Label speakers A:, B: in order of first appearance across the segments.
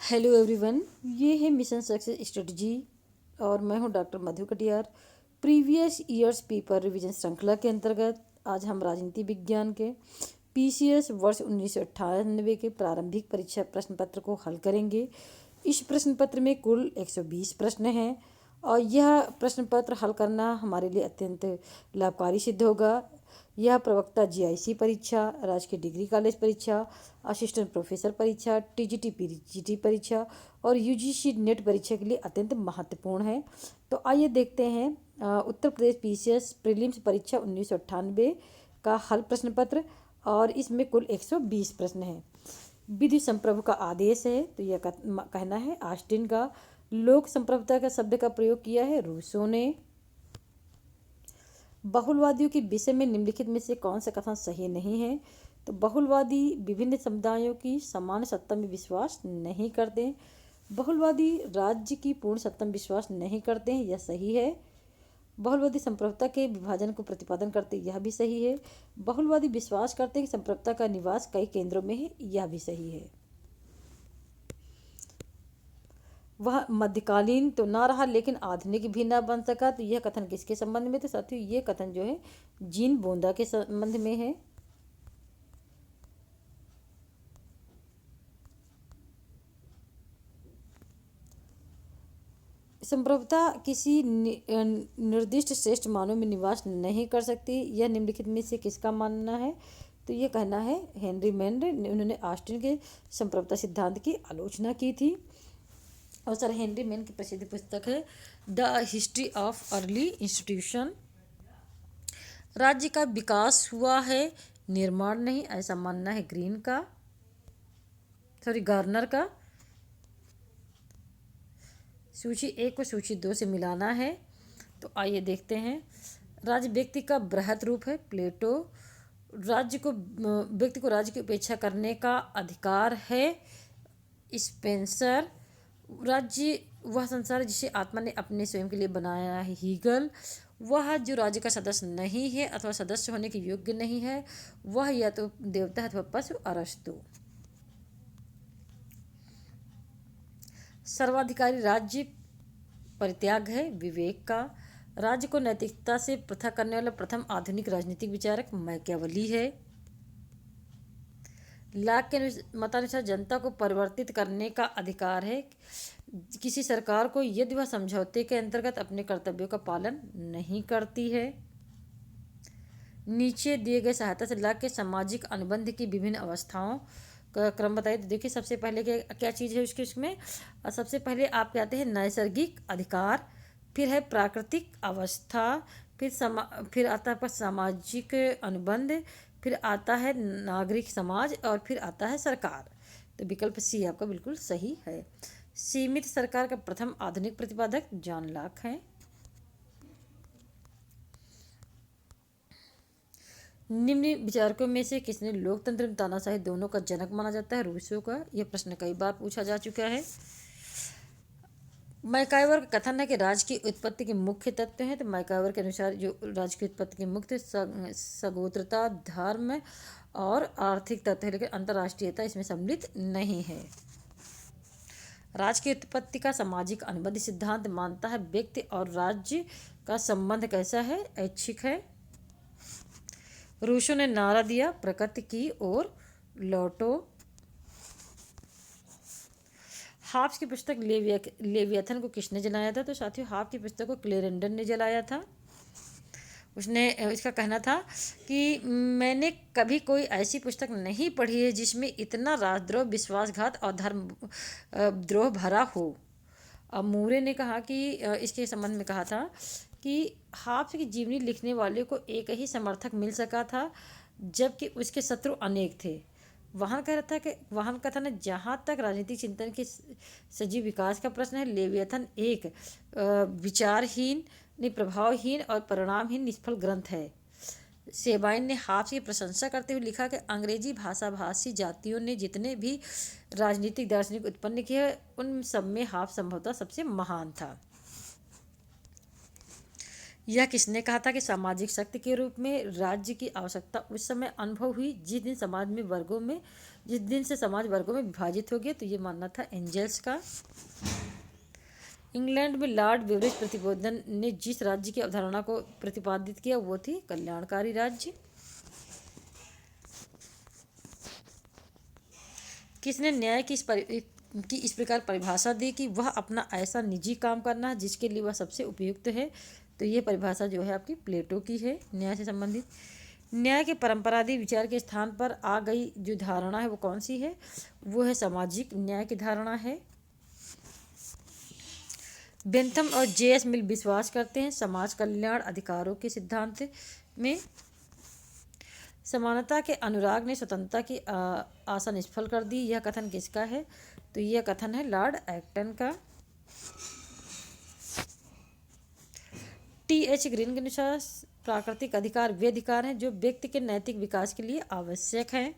A: Hello everyone, ये है mission success strategy और मैं हूं doctor Madhu Katiyar. Previous years paper revision श्रृंखला के अंतर्गत आज हम राजनीति विज्ञान के पीसीएस वर्ष 1998 के प्रारंभिक परीक्षा प्रश्न पत्र को हल करेंगे। इस प्रश्न पत्र में कुल 120 प्रश्न हैं और यह प्रश्न पत्र हल करना हमारे लिए अत्यंत लाभकारी सिद्ध होगा। यह प्रवक्ता जीआईसी परीक्षा, राजकीय डिग्री कॉलेज परीक्षा, असिस्टेंट प्रोफेसर परीक्षा, टीजीटी पीजीटी परीक्षा और यूजीसी नेट परीक्षा के लिए अत्यंत महत्वपूर्ण है। तो आइए देखते हैं उत्तर प्रदेश पीसीएस प्रीलिम्स परीक्षा 1998 का हल प्रश्न पत्र और इसमें कुल 120 प्रश्न हैं। विधि संप्रभु का आदेश है, तो यह कहना है ऑस्टिन का। लोक संप्रभुता का शब्द का प्रयोग किया है रूसो ने। बहुलवादियों के विषय में निम्नलिखित में से कौन सा कथन सही नहीं है? तो बहुलवादी विभिन्न समुदायों की समान सत्ता में विश्वास नहीं करते। बहुलवादी राज्य की पूर्ण सत्ता में विश्वास नहीं करते हैं, यह सही है। बहुलवादी संप्रभुता के विभाजन को प्रतिपादन करते, यह भी सही है। बहुलवादी विश्वास करते हैं कि संप्रभुता का निवास कई केंद्रों में है, यह भी सही है। वह मध्यकालीन तो ना रहा लेकिन आधुनिक भी ना बन सका, तो यह कथन किसके संबंध में? तो साथियों ये कथन जो है जीन बोंदा के संबंध में है। संप्रभुता किसी निर्दिष्ट श्रेष्ठ मानव में निवास नहीं कर सकती, यह निम्नलिखित में से किसका मानना है? तो ये कहना है हेनरी मेंड। उन्होंने ऑस्टिन के संप्रभुता सिद्धांत की आलोचना की थी। और सर हेनरी मेन की प्रसिद्ध पुस्तक है the history of early institution. राज्य का विकास हुआ है, निर्माण नहीं, ऐसा मानना है गार्नर का। सूची 1 को सूची 2 से मिलाना है। तो आइए देखते हैं। राज्य व्यक्ति का बृहत रूप है, प्लेटो। व्यक्ति को राज्य की उपेक्षा करने का अधिकार है, स्पेंसर। राज्य वह संसार जिसे आत्मा ने अपने स्वयं के लिए बनाया है, हीगल। वह जो राज्य का सदस्य नहीं है अथवा सदस्य होने के योग्य नहीं है, वह या तो देवता अथवा पशु, अरस्तु। सर्वाधिकारी राज्य परित्याग है, विवेक का। राज्य को नैतिकता से पृथक करने वाला प्रथम आधुनिक राजनीतिक विचारक मैकियावेली है। लाक के मतानुसार जनता को परिवर्तित करने का अधिकार है किसी सरकार को यदि वह समझौते के अंतर्गत अपने कर्तव्यों का पालन नहीं करती है। नीचे दिए गए सहायता से लाक के सामाजिक अनुबंध की विभिन्न अवस्थाओं का क्रम बताइए। तो देखिए सबसे पहले क्या चीज़ है उसमें सबसे पहले आप कहते हैं नैसर्गिक अधिकार, फिर है प्राकृतिक अवस्था, फिर आता है सामाजिक अनुबंध, फिर आता है नागरिक समाज और फिर आता है सरकार। तो विकल्प सी आपका बिल्कुल सही है। सीमित सरकार का प्रथम आधुनिक प्रतिपादक जॉन लॉक है। निम्न विचारकों में से किसने लोकतंत्र में तानाशाही दोनों का जनक माना जाता है? रूसो का। यह प्रश्न कई बार पूछा जा चुका है। मैकाइवर का कथन है कि राज्य की उत्पत्ति के मुख्य तत्व हैं। तो मैकाइवर के अनुसार जो राज्य की उत्पत्ति के मुख्य सगोत्रता, धर्म और आर्थिक तत्व है, लेकिन अंतर्राष्ट्रीयता इसमें सम्मिलित नहीं है। राज्य की उत्पत्ति का सामाजिक अनुबंध सिद्धांत मानता है व्यक्ति और राज्य का संबंध कैसा है? ऐच्छिक है। रूसो ने नारा दिया प्रकृति की ओर लौटो। हाब्स की पुस्तक लेवियथन को किसने जलाया था? तो साथियों हाब्स की पुस्तक को क्लेरेंडन ने जलाया था। उसने इसका कहना था कि मैंने कभी कोई ऐसी पुस्तक नहीं पढ़ी है जिसमें इतना राजद्रोह, विश्वासघात और धर्म द्रोह भरा हो। अब मूरे ने कहा कि इसके संबंध में कहा था कि हाब्स की जीवनी लिखने वाले को एक ही समर्थक मिल सका था जबकि उसके शत्रु अनेक थे। वहाँ का था ना, जहाँ तक राजनीतिक चिंतन के सजीव विकास का प्रश्न है, लेवियथन एक विचारहीन, प्रभावहीन और परिणामहीन निष्फल ग्रंथ है। सेबाइन ने हाब्स की प्रशंसा करते हुए लिखा कि अंग्रेजी भाषाभाषी जातियों ने जितने भी राजनीतिक दार्शनिक उत्पन्न किए उन सब में हाब्स संभवतः सबसे महान था। यह किसने कहा था कि सामाजिक शक्ति के रूप में राज्य की आवश्यकता उस समय अनुभव हुई जिस दिन समाज में वर्गों में जिस दिन से समाज वर्गों में विभाजित हो गया, तो ये मानना था एंजल्स का। इंग्लैंड में लॉर्ड बेवरेज प्रतिबोधन ने जिस राज्य की अवधारणा को प्रतिपादित किया वो थी कल्याणकारी राज्य। किसने न्याय की इस प्रकार परिभाषा दी कि वह अपना ऐसा निजी काम करना है जिसके लिए वह सबसे उपयुक्त है, तो ये परिभाषा जो है आपकी प्लेटो की है न्याय से संबंधित। न्याय के परंपरादी विचार के स्थान पर आ गई जो धारणा है वो कौन सी है, वो है सामाजिक न्याय की धारणा है। बेंथम और जे.एस. मिल विश्वास करते हैं समाज कल्याण अधिकारों के सिद्धांत में। समानता के अनुराग ने स्वतंत्रता की आशा निष्फल कर दी, यह कथन किसका है, तो यह कथन है लॉर्ड एक्टन का। टी.एच. ग्रीन के अनुसार प्राकृतिक अधिकार वे अधिकार हैं जो व्यक्ति के नैतिक विकास के लिए आवश्यक हैं।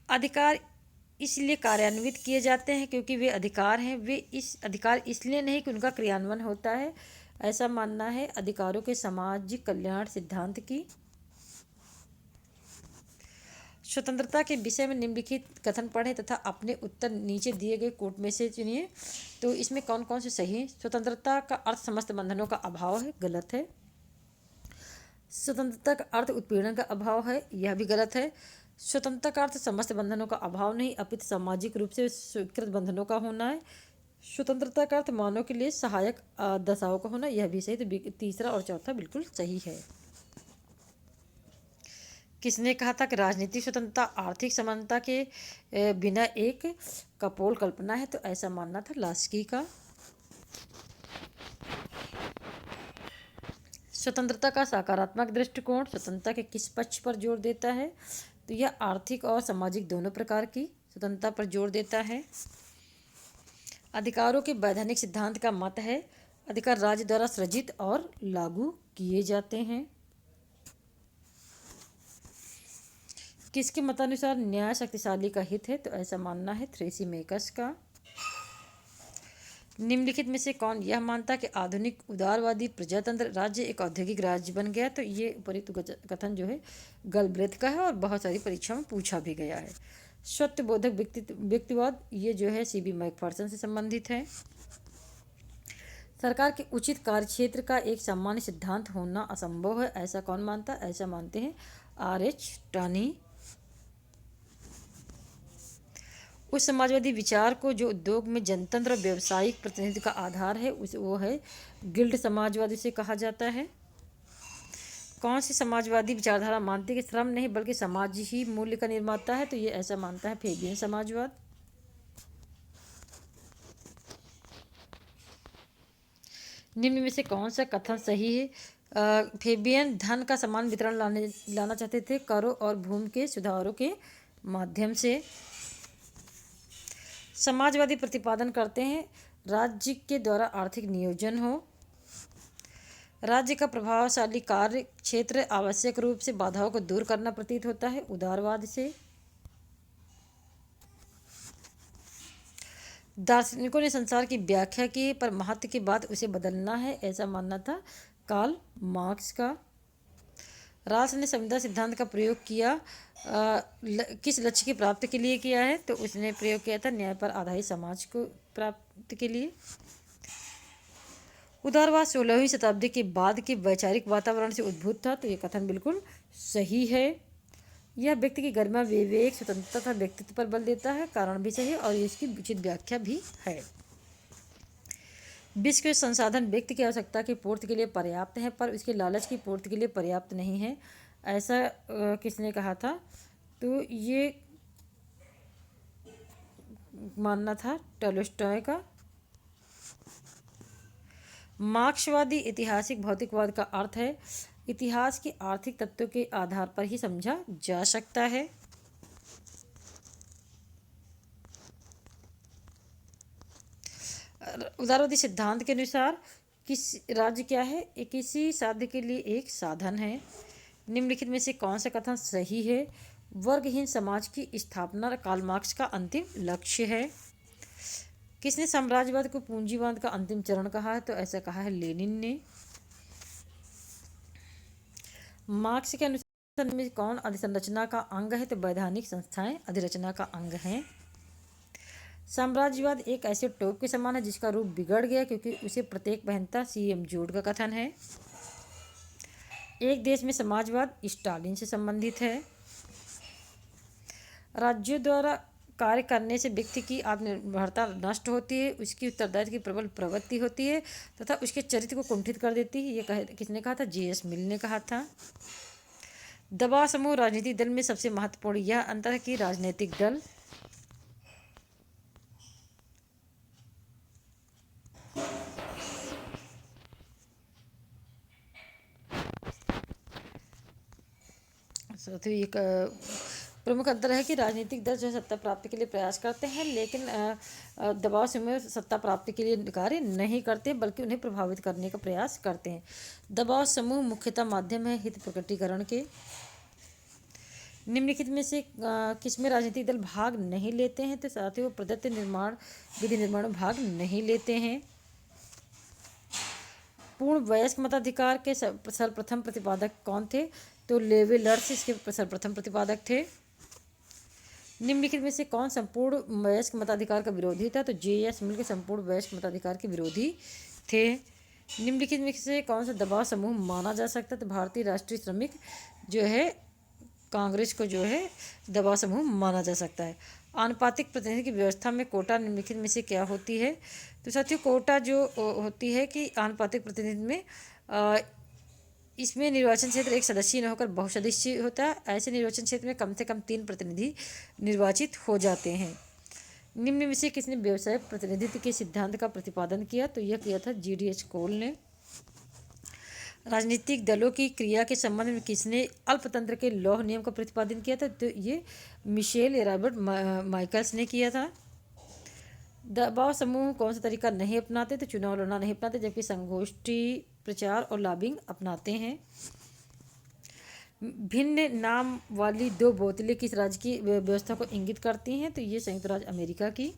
A: अधिकार इसलिए कार्यान्वित किए जाते हैं क्योंकि वे अधिकार हैं, वे इस अधिकार इसलिए नहीं कि उनका क्रियान्वयन होता है, ऐसा मानना है अधिकारों के सामाजिक कल्याण सिद्धांत की। स्वतंत्रता के विषय में निम्नलिखित कथन पढ़ें तथा अपने उत्तर नीचे दिए गए कोट में से चुनिए। तो इसमें कौन कौन से सही हैं। स्वतंत्रता का अर्थ समस्त बंधनों का अभाव है, गलत है। स्वतंत्रता का अर्थ उत्पीड़न का अभाव है, यह भी गलत है। स्वतंत्रता का अर्थ समस्त बंधनों का अभाव नहीं अपितु सामाजिक रूप से स्वीकृत बंधनों का होना है। स्वतंत्रता का अर्थ मानव के लिए सहायक दशाओं का होना, यह भी सही। तो तीसरा और चौथा बिल्कुल सही है। किसने कहा था कि राजनीतिक स्वतंत्रता आर्थिक समानता के बिना एक कपोल कल्पना है, तो ऐसा मानना था लास्की का। स्वतंत्रता का सकारात्मक दृष्टिकोण स्वतंत्रता के किस पक्ष पर जोर देता है, तो यह आर्थिक और सामाजिक दोनों प्रकार की स्वतंत्रता पर जोर देता है। अधिकारों के वैधानिक सिद्धांत का मत है अधिकार राज्य द्वारा सृजित और लागू किए जाते हैं। किसके मतानुसार न्याय शक्तिशाली का हित है, तो ऐसा मानना है थ्रेसीमेकस का। निम्नलिखित में से कौन यह मानता है कि आधुनिक उदारवादी प्रजातंत्र राज्य एक औद्योगिक राज्य बन गया, तो ये उपरोक्त कथन जो है गलब्रेथ का है और बहुत सारी परीक्षाओं में पूछा भी गया है। सत्यबोधक व्यक्तिवाद ये जो है सी.बी. मैकफर्सन से संबंधित है। सरकार के उचित कार्यक्षेत्र का एक सामान्य सिद्धांत होना असंभव है, ऐसा कौन मानता है, ऐसा मानते हैं R.H. टर्नी। उस समाजवादी विचार को जो उद्योग में जनतंत्र और व्यावसायिक प्रतिनिधि का आधार है वो है गिल्ड समाजवादी से कहा जाता है। कौन सी समाजवादी विचारधारा मानती है कि श्रम नहीं बल्कि समाज ही मूल्य का निर्माता है, तो ये ऐसा मानता है फेबियन समाजवाद। निम्न में से कौन सा कथन सही है। फेबियन धन का समान वितरण लाना चाहते थे करों और भूमि के सुधारों के माध्यम से। समाजवादी प्रतिपादन करते हैं राज्य के द्वारा आर्थिक नियोजन हो, राज्य का प्रभावशाली कार्य क्षेत्र आवश्यक रूप से बाधाओं को दूर करना प्रतीत होता है उदारवाद से। दार्शनिकों ने संसार की व्याख्या की पर महत्व के बाद उसे बदलना है, ऐसा मानना था कार्ल मार्क्स का। राल्स ने संविदा सिद्धांत का प्रयोग किया किस लक्ष्य की प्राप्ति के लिए किया है, तो उसने प्रयोग किया था न्याय पर आधारित समाज को प्राप्ति के लिए। उदारवाद 16वीं शताब्दी के बाद के वैचारिक वातावरण से उद्भूत था, तो ये कथन बिल्कुल सही है। यह व्यक्ति की गरिमा विवेक स्वतंत्रता तथा व्यक्तित्व पर बल देता है, कारण भी सही है और इसकी उचित व्याख्या भी है। विश्व के संसाधन व्यक्ति की आवश्यकता की पूर्ति के लिए पर्याप्त हैं पर उसके लालच की पूर्ति के लिए पर्याप्त नहीं है, ऐसा किसने कहा था, तो ये मानना था टॉलस्टॉय का। मार्क्सवादी ऐतिहासिक भौतिकवाद का अर्थ है इतिहास के आर्थिक तत्वों के आधार पर ही समझा जा सकता है। उदारवादी सिद्धांत के अनुसार किस राज्य क्या है, किसी साध्य के लिए एक साधन है। निम्नलिखित में से कौन सा कथन सही है। वर्गहीन समाज की स्थापना कार्ल मार्क्स का अंतिम लक्ष्य है। किसने साम्राज्यवाद को पूंजीवाद का अंतिम चरण कहा है, तो ऐसा कहा है लेनिन ने। मार्क्स के अनुसार में कौन अधिसंरचना का अंग है? तो वैधानिक संस्थाएं अधिरचना का अंग हैं। साम्राज्यवाद एक ऐसे टोप के समान है जिसका रूप बिगड़ गया क्योंकि उसे प्रत्येक पहनता सीएम जोड का कथन है। एक देश में समाजवाद स्टालिन से संबंधित है। राज्यों द्वारा कार्य करने से व्यक्ति की आत्मनिर्भरता नष्ट होती है, उसकी उत्तरदायित्व की प्रबल प्रवृत्ति होती है तथा उसके चरित्र को कुंठित कर देती है। ये किसने कहा था? J.S. मिल ने कहा था। दबाव समूह राजनीतिक दल में सबसे महत्वपूर्ण यह अंतर है कि राजनीतिक दल तो एक प्रमुख अंतर है कि राजनीतिक दल जो है सत्ता प्राप्ति के लिए प्रयास करते हैं, लेकिन दबाव समूह सत्ता प्राप्ति के लिए कार्य नहीं करते बल्कि उन्हें प्रभावित करने का प्रयास करते हैं। दबाव समूह मुख्यतः माध्यम है हित प्रकटीकरण के। निम्नलिखित में से किसमें राजनीतिक दल भाग नहीं लेते हैं? तो साथ ही वो प्रदत्त विधि निर्माण में भाग नहीं लेते हैं। पूर्ण वयस्क मताधिकार के सर्वप्रथम प्रतिपादक कौन थे? तो लेवेलर्स इसके सर्वप्रथम प्रतिपादक थे। निम्नलिखित में से कौन संपूर्ण वयस्क मताधिकार का विरोधी था? तो J.S. मिल के संपूर्ण वयस्क मताधिकार के विरोधी थे। निम्नलिखित में से कौन सा दबाव समूह माना जा सकता है? तो भारतीय राष्ट्रीय श्रमिक जो है कांग्रेस को जो है दबाव समूह माना जा सकता है। आनुपातिक प्रतिनिधि की व्यवस्था में कोटा निम्नलिखित में से क्या होती है? तो साथियों कोटा जो होती है कि आनुपातिक प्रतिनिधि में इसमें निर्वाचन क्षेत्र एक सदस्यीय न होकर बहुसदस्यीय होता है। ऐसे निर्वाचन क्षेत्र में कम से कम 3 प्रतिनिधि निर्वाचित हो जाते हैं। निम्न में से किसने व्यवसाय प्रतिनिधित्व के सिद्धांत का प्रतिपादन किया? तो यह किया था G.D.H. कोल ने। राजनीतिक दलों की क्रिया के संबंध में किसने अल्पतंत्र के लौह नियम का प्रतिपादन किया था? तो ये मिशेल रॉबर्ट माइकल्स ने किया था। दबाव समूह कौन सा तरीका नहीं अपनाते? तो चुनाव लड़ना नहीं अपनाते, जबकि संगोष्ठी प्रचार और लॉबिंग अपनाते हैं। भिन्न नाम वाली 2 बोतलें किस राज्य की व्यवस्था को इंगित करती हैं? तो ये संयुक्त राज्य अमेरिका की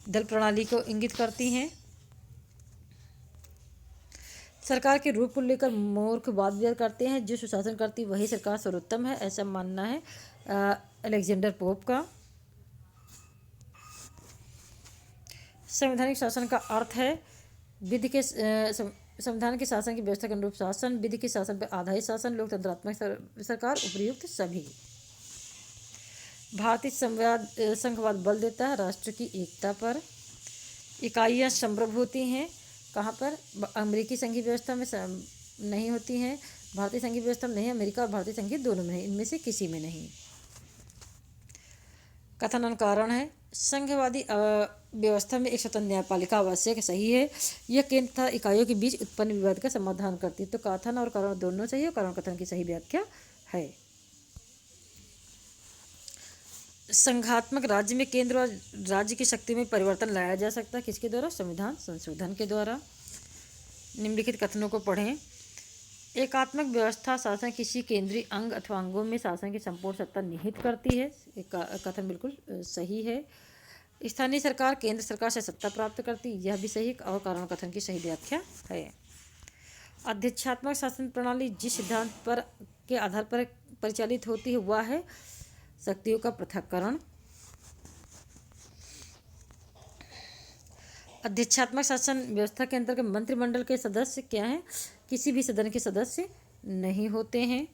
A: दल प्रणाली को इंगित करती हैं। सरकार के रूप को लेकर मूर्ख वाद विवाद करते हैं। जो सुशासन करती वही सरकार सर्वोत्तम है, ऐसा मानना है अलेक्जेंडर पोप का। संवैधानिक शासन का अर्थ है विधि के संविधान के शासन की व्यवस्था के अनुरूप शासन, विधि के शासन पर आधारित शासन, लोकतंत्रात्मक सरकार, उपर्युक्त सभी। भारतीय संघवाद बल देता है राष्ट्र की एकता पर। इकाइयाँ संप्रभु होती हैं कहाँ पर? अमेरिकी संघीय व्यवस्था में नहीं होती हैं, भारतीय संघीय व्यवस्था में नहीं, अमेरिका और भारतीय संघीय दोनों में नहीं, इनमें से किसी में नहीं। कथन कारण है संघवादी व्यवस्था में एक स्वतंत्र न्यायपालिका आवश्यक सही है। यह केंद्र तथा इकाइयों के बीच उत्पन्न विवाद का समाधान करती है। तो कथन और कारण दोनों सही है, कारण कथन की सही व्याख्या है। संघात्मक राज्य में केंद्र और राज्य की शक्ति में परिवर्तन लाया जा सकता है किसके द्वारा? संविधान संशोधन के द्वारा। निम्नलिखित कथनों को पढ़ें। एकात्मक व्यवस्था शासन किसी केंद्रीय अंग अथवा अंगों में शासन की संपूर्ण सत्ता निहित करती है। कथन बिल्कुल सही है। स्थानीय सरकार केंद्र सरकार से सत्ता प्राप्त करती, यह भी सही और कारण कथन की सही व्याख्या है। अध्यक्षात्मक शासन प्रणाली जिस सिद्धांत पर के आधार पर परिचालित होती है वह है शक्तियों का पृथक्करण। अध्यक्षात्मक शासन व्यवस्था के अंतर्गत मंत्रिमंडल के सदस्य क्या हैं? किसी भी सदन के सदस्य नहीं होते हैं।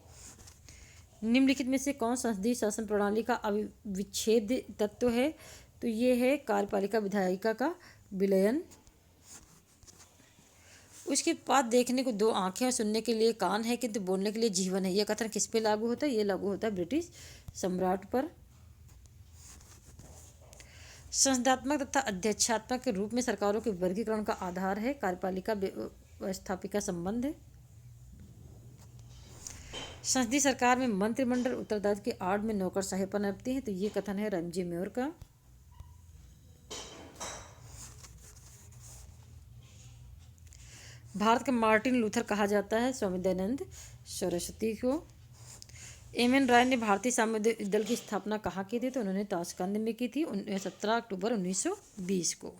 A: निम्नलिखित में से कौन संसदीय शासन प्रणाली का अविच्छेद्य तत्व है? तो ये है कार्यपालिका विधायिका का विलयन। उसके बाद देखने को 2 आंखें और सुनने के लिए कान है किंतु बोलने के लिए जीवन है। यह कथन किस पे लागू होता है? ये लागू होता है ब्रिटिश सम्राट पर। संसदात्मक तथा अध्यक्षात्मक के रूप में सरकारों के वर्गीकरण का आधार है कार्यपालिका व्यवस्थापिका संबंध। संसदीय सरकार में मंत्रिमंडल उत्तरदायित्व की आड़ में नौकरशाही पनपती है। तो ये कथन है रैमजे मेयर का। भारत का मार्टिन लूथर कहा जाता है स्वामी दयानंद सरस्वती को। एम.एन. राय ने भारतीय साम्यवादी दल की स्थापना कहाँ की थी? तो उन्होंने ताशकंद में की थी 17 अक्टूबर 1920 को।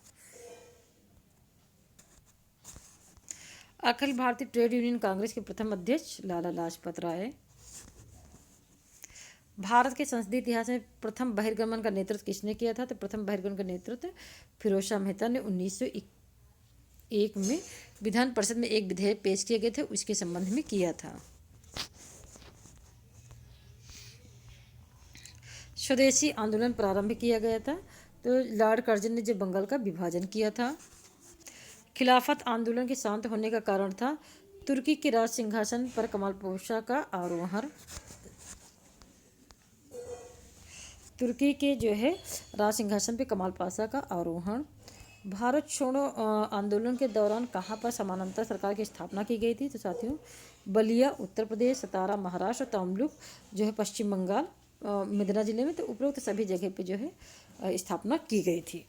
A: अखिल भारतीय ट्रेड यूनियन कांग्रेस के प्रथम अध्यक्ष लाला लाजपत राय। भारत के संसदीय इतिहास में प्रथम बहिर्गमन का नेतृत्व किसने किया था? तो प्रथम बहिर्गमन का नेतृत्व फिरोज शाह मेहता ने 1901 में विधान परिषद में एक विधेयक पेश किए गए थे उसके संबंध में किया था। स्वदेशी आंदोलन प्रारंभ किया गया था तो लॉर्ड कर्जन ने जब बंगाल का विभाजन किया था। खिलाफत आंदोलन के शांत होने का कारण था तुर्की के राज सिंहासन पर कमाल पाशा का आरोहण। तुर्की के जो है राज सिंहासन पे कमाल पाशा का आरोहण। भारत छोड़ो आंदोलन के दौरान कहाँ पर समानांतर सरकार की स्थापना की गई थी? तो साथियों बलिया उत्तर प्रदेश, सतारा महाराष्ट्र, तमलुक जो है पश्चिम बंगाल, मिथिला जिले में, तो उपरोक्त सभी जगह पे जो है स्थापना की गई थी।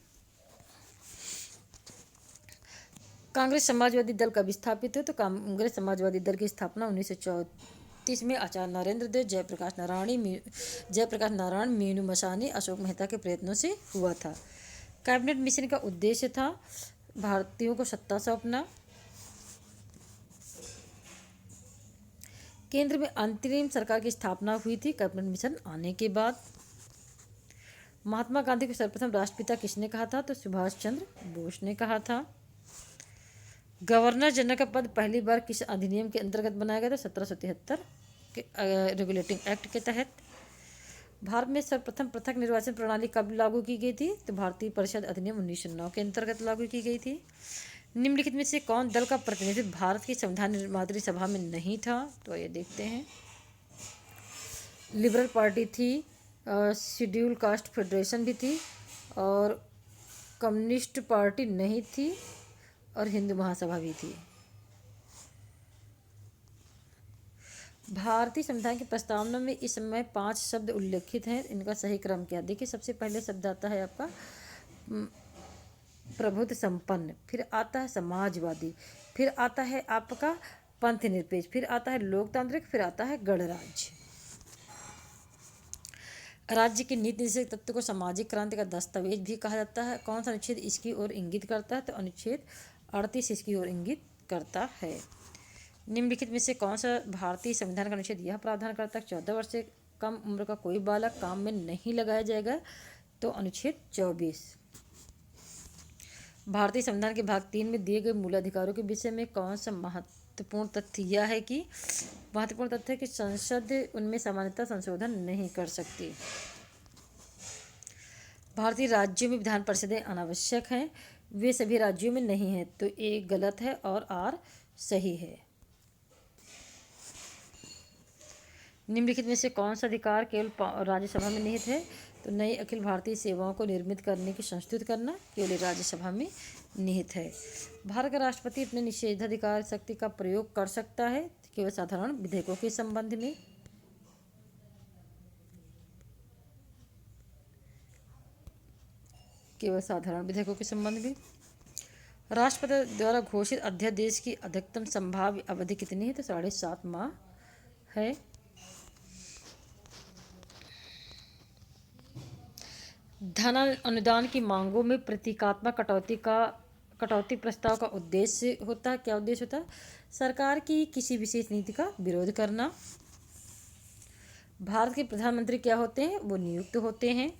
A: कांग्रेस समाजवादी दल कब स्थापित है? तो कांग्रेस समाजवादी दल की स्थापना 1934 में आचार्य नरेंद्र देव, जयप्रकाश नारायण, मीनू मसानी, अशोक मेहता के प्रयत्नों से हुआ था। कैबिनेट मिशन का उद्देश्य था भारतीयों को सत्ता सौंपना। केंद्र में अंतरिम सरकार की स्थापना हुई थी कैबिनेट मिशन आने के बाद। महात्मा गांधी को सर्वप्रथम राष्ट्रपिता किसने कहा था? तो सुभाष चंद्र बोस ने कहा था। गवर्नर जनरल का पद पहली बार किस अधिनियम के अंतर्गत बनाया गया था? 1773 के रेगुलेटिंग एक्ट के तहत। भारत में सर्वप्रथम पृथक निर्वाचन प्रणाली कब लागू की गई थी? तो भारतीय परिषद अधिनियम 1909 के अंतर्गत लागू की गई थी। निम्नलिखित में से कौन दल का प्रतिनिधित्व भारत की संविधान निर्मात्री सभा में नहीं था? तो ये देखते हैं। लिबरल पार्टी थी, शेड्यूल कास्ट फेडरेशन भी थी, और कम्युनिस्ट पार्टी नहीं थी, और हिंदू महासभा भी थी। भारतीय संविधान की प्रस्तावना में इस समय 5 शब्द उल्लेखित हैं। इनका सही क्रम क्या? देखिए सबसे पहले शब्द आता है आपका प्रभुत्व संपन्न, फिर आता है समाजवादी, फिर आता है आपका पंथ निरपेक्ष, फिर आता है लोकतांत्रिक, फिर आता है गणराज्य। राज्य के नीति निषेध तत्व को सामाजिक क्रांति का दस्तावेज भी कहा जाता है। कौन सा अनुच्छेद इसकी ओर इंगित करता है? तो अनुच्छेद 38 इसकी ओर इंगित करता है। निम्नलिखित में से कौन सा भारतीय संविधान का अनुच्छेद यह प्रावधान करता है 14 वर्ष से कम उम्र का कोई बालक काम में नहीं लगाया जाएगा? तो अनुच्छेद 24। भारतीय संविधान के भाग 3 में दिए गए मूल अधिकारों के विषय में कौन सा महत्वपूर्ण तथ्य यह है कि महत्वपूर्ण तथ्य है कि संसद उनमें सामान्यतः संशोधन नहीं कर सकती। भारतीय राज्यों में विधान परिषदें अनावश्यक हैं, वे सभी राज्यों में नहीं है, तो ए गलत है और आर सही है। निम्नलिखित में से कौन सा अधिकार केवल राज्यसभा में निहित है? तो नई अखिल भारतीय सेवाओं को निर्मित करने की संस्तुत करना केवल राज्यसभा में निहित है। भारत का राष्ट्रपति अपने निषेधाधिकार शक्ति का प्रयोग कर सकता है केवल साधारण विधेयकों के संबंध में। केवल साधारण विधेयकों के संबंध में। राष्ट्रपति द्वारा घोषित अध्यादेश की अधिकतम संभाव्य अवधि कितनी है? तो 7.5 माह है। धन अनुदान की मांगों में प्रतीकात्मक कटौती प्रस्ताव का उद्देश्य होता है। क्या उद्देश्य होता है? सरकार की किसी विशेष नीति का विरोध करना। भारत के प्रधानमंत्री क्या होते हैं? वो नियुक्त होते हैं।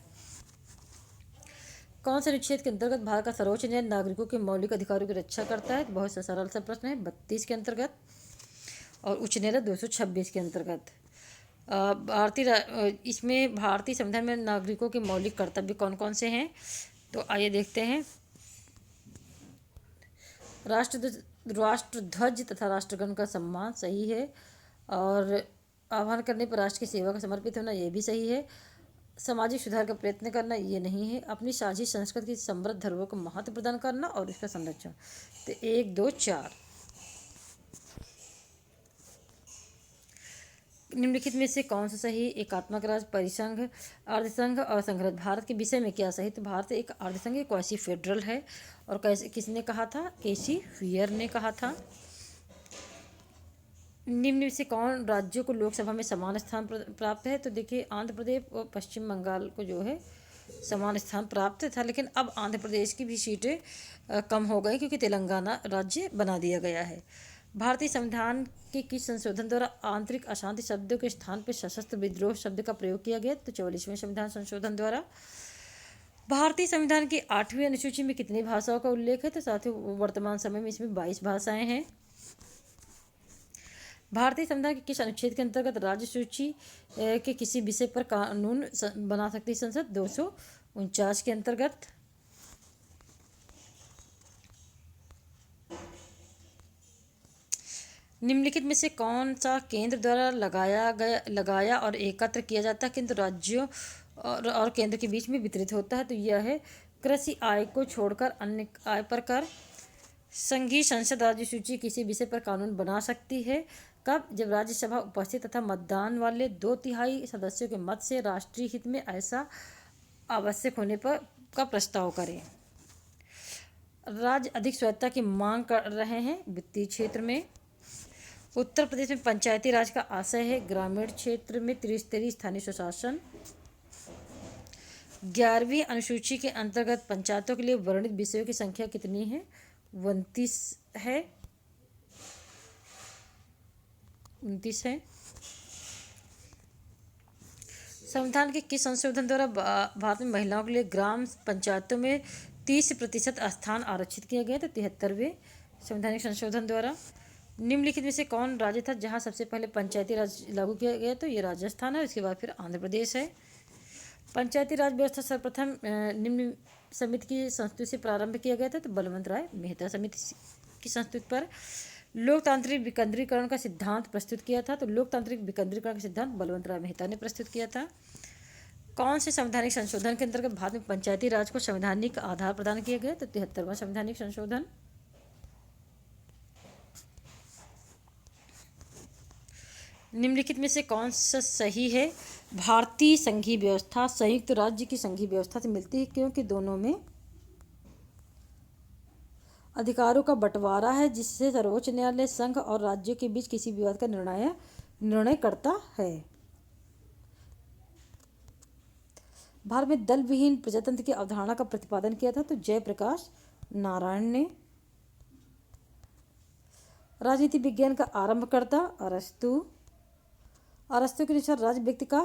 A: कौन से अनुच्छेद के अंतर्गत भारत का सर्वोच्च न्यायालय नागरिकों के मौलिक अधिकारों की रक्षा करता है? बहुत सा सरल सा प्रश्न है। 32 के अंतर्गत, और उच्च न्यायालय 226 के अंतर्गत। इसमें भारतीय संविधान में नागरिकों के मौलिक कर्तव्य कौन कौन से हैं? तो आइए देखते हैं। राष्ट्रध्वज तथा राष्ट्रगण का सम्मान सही है, और आह्वान करने पर राष्ट्र की सेवा का समर्पित होना ये भी सही है। सामाजिक सुधार का प्रयत्न करना ये नहीं है। अपनी साझी संस्कृति की समृद्ध धरोहर को महत्व प्रदान करना और इसका संरक्षण। तो 1, 2, 4। निम्नलिखित में से कौन सा सही? एकात्मक राज्य, परिसंघ, अर्धसंघ और संघराज्य। भारत के विषय में क्या सही? तो भारत एक अर्धसंघ क्वासी फेडरल है। और कैसे किसने कहा था? केसी फियर ने कहा था। निम्न में से कौन राज्यों को लोकसभा में समान स्थान प्राप्त है? तो देखिए आंध्र प्रदेश और पश्चिम बंगाल को जो है समान स्थान प्राप्त था, लेकिन अब आंध्र प्रदेश की भी सीटें कम हो गई क्योंकि तेलंगाना राज्य बना दिया गया है। भारतीय संविधान के किस संशोधन द्वारा आंतरिक अशांति शब्दों के स्थान पर सशस्त्र विद्रोह शब्द का प्रयोग किया गया? तो 44वें संविधान संशोधन द्वारा। भारतीय संविधान की 8वीं अनुसूची में कितनी भाषाओं का उल्लेख है? तो साथियों वर्तमान समय में इसमें 22 भाषाएं हैं। भारतीय संविधान के किस अनुच्छेद के अंतर्गत राज्य सूची के किसी विषय पर कानून बना सकती है संसद? 249 के अंतर्गत। निम्नलिखित में से कौन सा केंद्र द्वारा लगाया और एकत्र किया जाता है किंतु राज्यों और केंद्र के बीच में वितरित होता है? तो यह है कृषि आय को छोड़कर अन्य आय पर कर। संघीय संसद राज्य सूची किसी विषय पर कानून बना सकती है कब? जब राज्यसभा उपस्थित तथा मतदान वाले 2/3 सदस्यों के मत से राष्ट्रीय हित में ऐसा आवश्यक होने पर का प्रस्ताव करें। राज्य अधिक स्वायत्तता की मांग कर रहे हैं वित्तीय क्षेत्र में। उत्तर प्रदेश में पंचायती राज का आशय है ग्रामीण क्षेत्र में त्रिस्तरीय स्थानीय स्वशासन। 11वीं अनुसूची के अंतर्गत पंचायतों के लिए वर्णित विषयों की संख्या कितनी है? 29 है। 29 है। संविधान के किस संशोधन द्वारा भारत में महिलाओं के लिए ग्राम पंचायतों में 30% स्थान आरक्षित किया गया? तो 73वें संवैधानिक संशोधन द्वारा। निम्नलिखित में से कौन राज्य था जहां सबसे पहले पंचायती राज लागू किया गया? तो ये राजस्थान है, उसके बाद फिर आंध्र प्रदेश है। पंचायती राज व्यवस्था सर्वप्रथम निम्न समिति की संस्तुति से प्रारंभ किया गया था? तो बलवंत राय मेहता समिति की संस्तुति पर। लोकतांत्रिक विकेंद्रीकरण का सिद्धांत प्रस्तुत किया था? तो लोकतांत्रिक विकेंद्रीकरण का सिद्धांत बलवंत राय मेहता ने प्रस्तुत किया था। कौन से संवैधानिक संशोधन के अंतर्गत भारत में पंचायती राज को संवैधानिक आधार प्रदान किया गया? तो 73वां संवैधानिक संशोधन। निम्नलिखित में से कौन सा सही है? भारतीय संघीय व्यवस्था संयुक्त राज्य की संघीय व्यवस्था से मिलती है क्योंकि दोनों में अधिकारों का बंटवारा है जिससे सर्वोच्च न्यायालय संघ और राज्यों के बीच किसी विवाद का निर्णय करता है। भारत में दल विहीन प्रजातंत्र की अवधारणा का प्रतिपादन किया था? तो जयप्रकाश नारायण ने। राजनीति विज्ञान का आरंभकर्ता अरस्तु। अरस्तु के अनुसार राज्य व्यक्ति का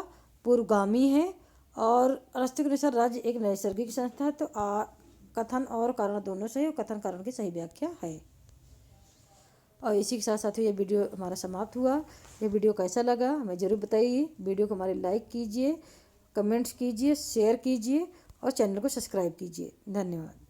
A: पूर्वगामी है और अरस्तु के अनुसार राज्य एक नैसर्गिक संस्था है। तो कथन और कारण दोनों सही और कथन कारण की सही व्याख्या है। और इसी के साथ साथ ये वीडियो हमारा समाप्त हुआ। ये वीडियो कैसा लगा हमें ज़रूर बताइए। वीडियो को हमारे लाइक कीजिए, कमेंट्स कीजिए, शेयर कीजिए और चैनल को सब्सक्राइब कीजिए। धन्यवाद।